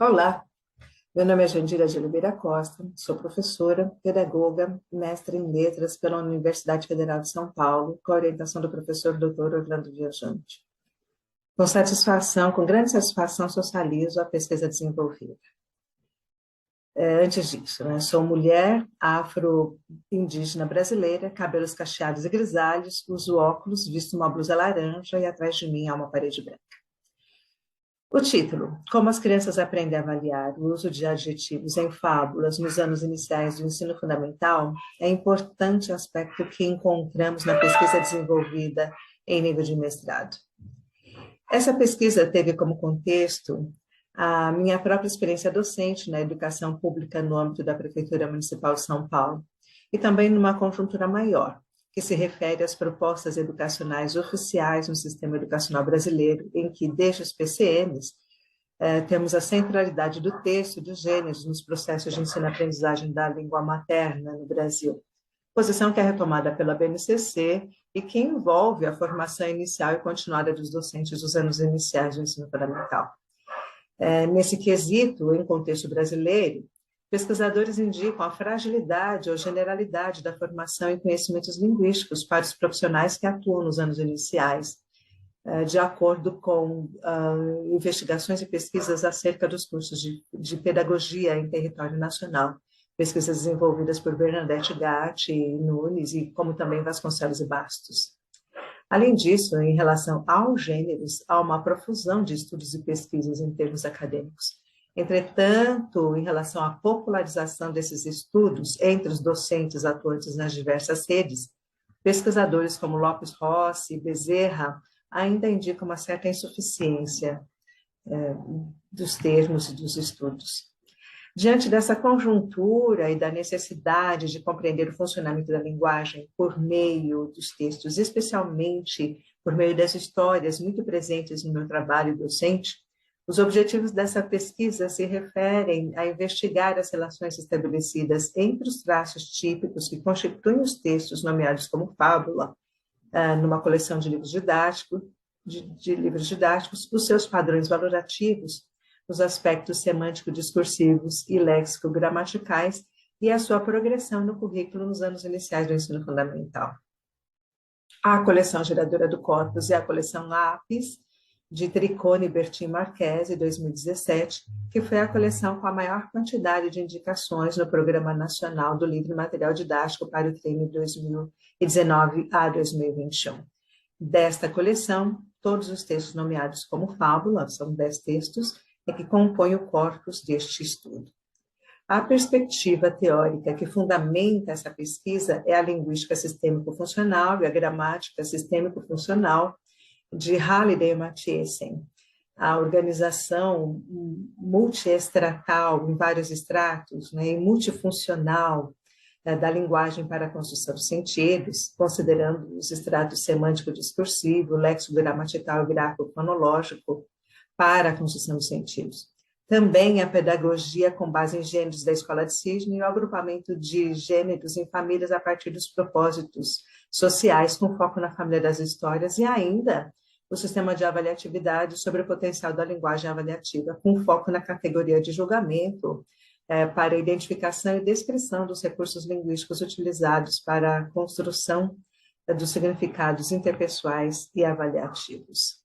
Olá, meu nome é Jandira de Oliveira Costa, sou professora, pedagoga, mestre em letras pela Universidade Federal de São Paulo, com a orientação do professor Dr. Orlando Viajante. Com grande satisfação, socializo a pesquisa desenvolvida. Antes disso, sou mulher afro-indígena brasileira, cabelos cacheados e grisalhos, uso óculos, visto uma blusa laranja e atrás de mim há uma parede branca. O título: Como as crianças aprendem a avaliar o uso de adjetivos em fábulas nos anos iniciais do ensino fundamental, é importante aspecto que encontramos na pesquisa desenvolvida em nível de mestrado. Essa pesquisa teve como contexto a minha própria experiência docente na educação pública no âmbito da Prefeitura Municipal de São Paulo, e também numa conjuntura maior, que se refere às propostas educacionais oficiais no sistema educacional brasileiro, em que, desde os PCMs, temos a centralidade do texto e dos gêneros nos processos de ensino-aprendizagem da língua materna no Brasil, posição que é retomada pela BNCC e que envolve a formação inicial e continuada dos docentes dos anos iniciais do ensino fundamental. Nesse quesito, em contexto brasileiro, pesquisadores indicam a fragilidade ou generalidade da formação em conhecimentos linguísticos para os profissionais que atuam nos anos iniciais, de acordo com investigações e pesquisas acerca dos cursos de pedagogia em território nacional, pesquisas desenvolvidas por Bernadette Gatti e Nunes, e como também Vasconcelos e Bastos. Além disso, em relação aos gêneros, há uma profusão de estudos e pesquisas em termos acadêmicos. Entretanto, em relação à popularização desses estudos entre os docentes atuantes nas diversas redes, pesquisadores como Lopes Rossi e Bezerra ainda indicam uma certa insuficiência dos termos e dos estudos. Diante dessa conjuntura e da necessidade de compreender o funcionamento da linguagem por meio dos textos, especialmente por meio das histórias muito presentes no meu trabalho docente, os objetivos dessa pesquisa se referem a investigar as relações estabelecidas entre os traços típicos que constituem os textos nomeados como fábula, numa coleção de livros didáticos, os seus padrões valorativos, os aspectos semântico-discursivos e léxico-gramaticais e a sua progressão no currículo nos anos iniciais do ensino fundamental. A coleção geradora do corpus é a coleção Lápis, de Tricone e Bertin Marchesi, 2017, que foi a coleção com a maior quantidade de indicações no Programa Nacional do Livro e Material Didático para o triênio 2019 a 2021. Desta coleção, todos os textos nomeados como fábula, são 10 textos, que compõem o corpus deste estudo. A perspectiva teórica que fundamenta essa pesquisa é a linguística sistêmico-funcional e a gramática sistêmico-funcional de Halliday e Mathiesen. A organização multiestratal em vários estratos, e multifuncional da linguagem para a construção de sentidos, considerando os estratos semântico-discursivo, léxico-gramatical e gráfico-fonológico, para a construção de sentidos. Também a pedagogia com base em gêneros da Escola de Sydney e o agrupamento de gêneros em famílias a partir dos propósitos sociais com foco na família das histórias e ainda o sistema de avaliatividade sobre o potencial da linguagem avaliativa com foco na categoria de julgamento para identificação e descrição dos recursos linguísticos utilizados para a construção dos significados interpessoais e avaliativos.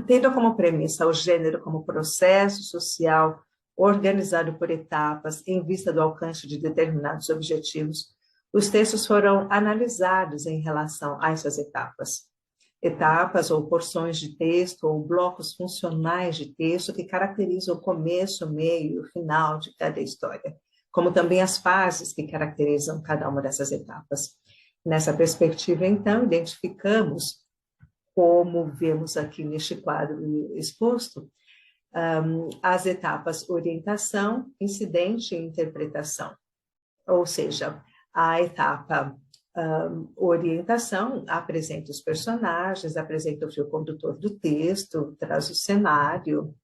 Tendo como premissa o gênero como processo social organizado por etapas em vista do alcance de determinados objetivos, os textos foram analisados em relação a essas etapas. Etapas ou porções de texto ou blocos funcionais de texto que caracterizam o começo, o meio e o final de cada história, como também as fases que caracterizam cada uma dessas etapas. Nessa perspectiva, então, identificamos, como vemos aqui neste quadro exposto, as etapas orientação, incidente e interpretação. Ou seja, a etapa orientação apresenta os personagens, apresenta o fio condutor do texto, traz o cenário.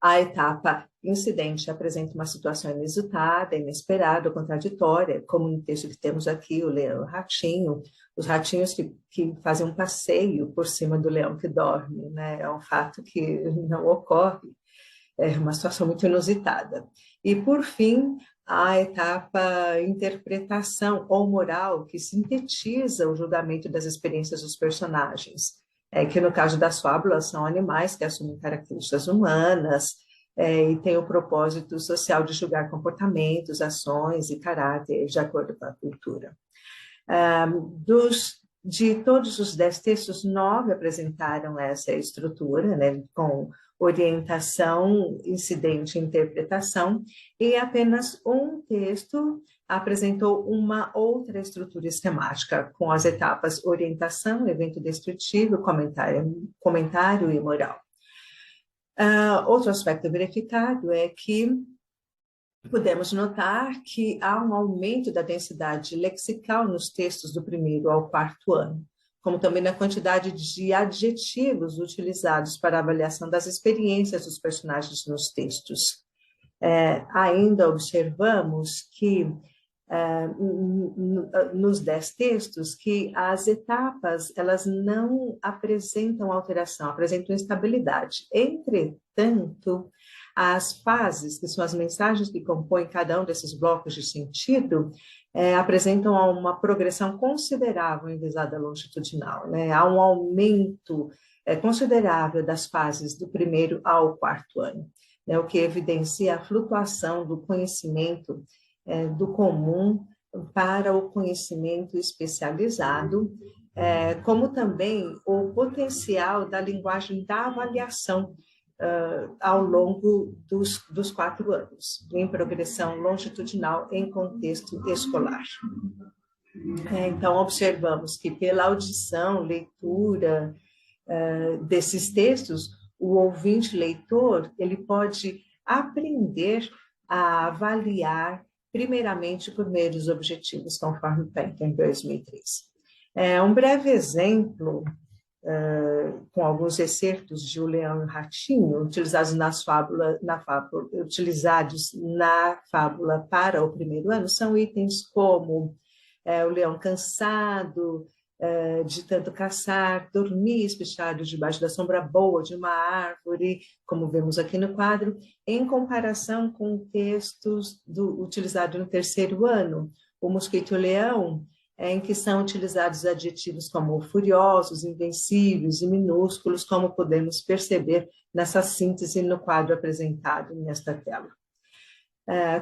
A etapa incidente apresenta uma situação inusitada, inesperada, contraditória, como no texto que temos aqui, o leão e o ratinho, os ratinhos que fazem um passeio por cima do leão que dorme, é um fato que não ocorre. É uma situação muito inusitada. E, por fim, a etapa interpretação ou moral, que sintetiza o julgamento das experiências dos personagens, que no caso das fábulas são animais que assumem características humanas, e tem o propósito social de julgar comportamentos, ações e caráter de acordo com a cultura. De todos os 10 textos, 9 apresentaram essa estrutura, né, com orientação, incidente e interpretação, e apenas um texto apresentou uma outra estrutura esquemática, com as etapas orientação, evento descritivo, comentário e moral. Outro aspecto verificado é que podemos notar que há um aumento da densidade lexical nos textos do 1º ao 4º ano, como também na quantidade de adjetivos utilizados para a avaliação das experiências dos personagens nos textos. Ainda observamos que, nos 10 textos, que as etapas elas não apresentam alteração, apresentam estabilidade. Entretanto, as fases, que são as mensagens que compõem cada um desses blocos de sentido, apresentam uma progressão considerável em visada longitudinal, né? Há um aumento considerável das fases do 1º ao 4º ano, né? O que evidencia a flutuação do conhecimento do comum para o conhecimento especializado, como também o potencial da linguagem da avaliação ao longo dos 4 anos, em progressão longitudinal em contexto escolar. Então, observamos que pela audição, leitura desses textos, o ouvinte leitor ele pode aprender a avaliar primeiramente por meio dos objetivos, conforme Penck em 2003. Um breve exemplo com alguns excertos de O Leão e o Ratinho, utilizados na fábula para o 1º ano, são itens como o leão cansado de tanto caçar, dormir espichado debaixo da sombra boa de uma árvore, como vemos aqui no quadro, em comparação com textos utilizados no 3º ano, O Mosquito e o Leão, em que são utilizados adjetivos como furiosos, invencíveis e minúsculos, como podemos perceber nessa síntese no quadro apresentado nesta tela.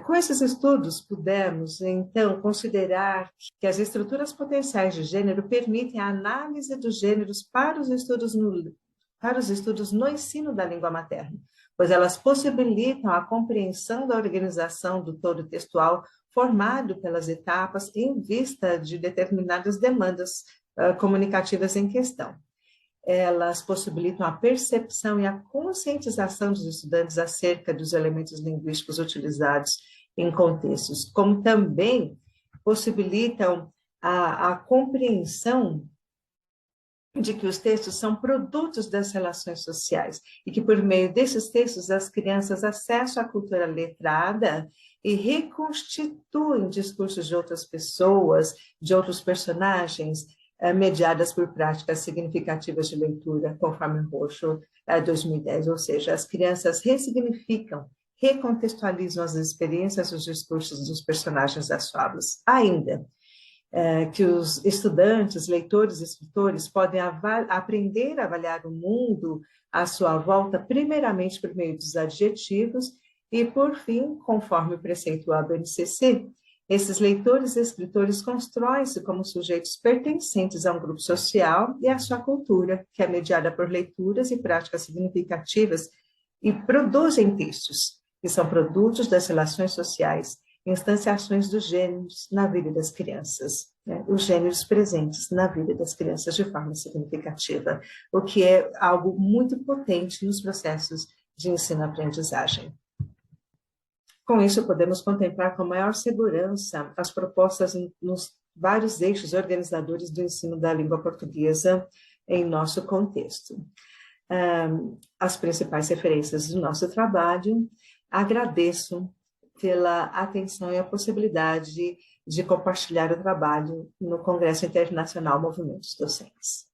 Com esses estudos, pudemos, então, considerar que as estruturas potenciais de gênero permitem a análise dos gêneros para os estudos no ensino da língua materna, pois elas possibilitam a compreensão da organização do todo textual formado pelas etapas em vista de determinadas demandas comunicativas em questão. Elas possibilitam a percepção e a conscientização dos estudantes acerca dos elementos linguísticos utilizados em contextos, como também possibilitam a compreensão de que os textos são produtos das relações sociais e que, por meio desses textos, as crianças acessam a cultura letrada e reconstituem discursos de outras pessoas, de outros personagens, mediadas por práticas significativas de leitura, conforme Rocho, 2010, ou seja, as crianças ressignificam, recontextualizam as experiências, os discursos dos personagens das fábulas. Ainda que os estudantes, leitores, escritores podem aprender a avaliar o mundo à sua volta, primeiramente por meio dos adjetivos e, por fim, conforme o preceito ABNCC, esses leitores e escritores constroem-se como sujeitos pertencentes a um grupo social e à sua cultura, que é mediada por leituras e práticas significativas e produzem textos, que são produtos das relações sociais, instanciações dos gêneros na vida das crianças, né? Os gêneros presentes na vida das crianças de forma significativa, o que é algo muito potente nos processos de ensino-aprendizagem. Com isso, podemos contemplar com maior segurança as propostas nos vários eixos organizadores do ensino da língua portuguesa em nosso contexto. As principais referências do nosso trabalho, agradeço pela atenção e a possibilidade de compartilhar o trabalho no Congresso Internacional Movimentos Docentes.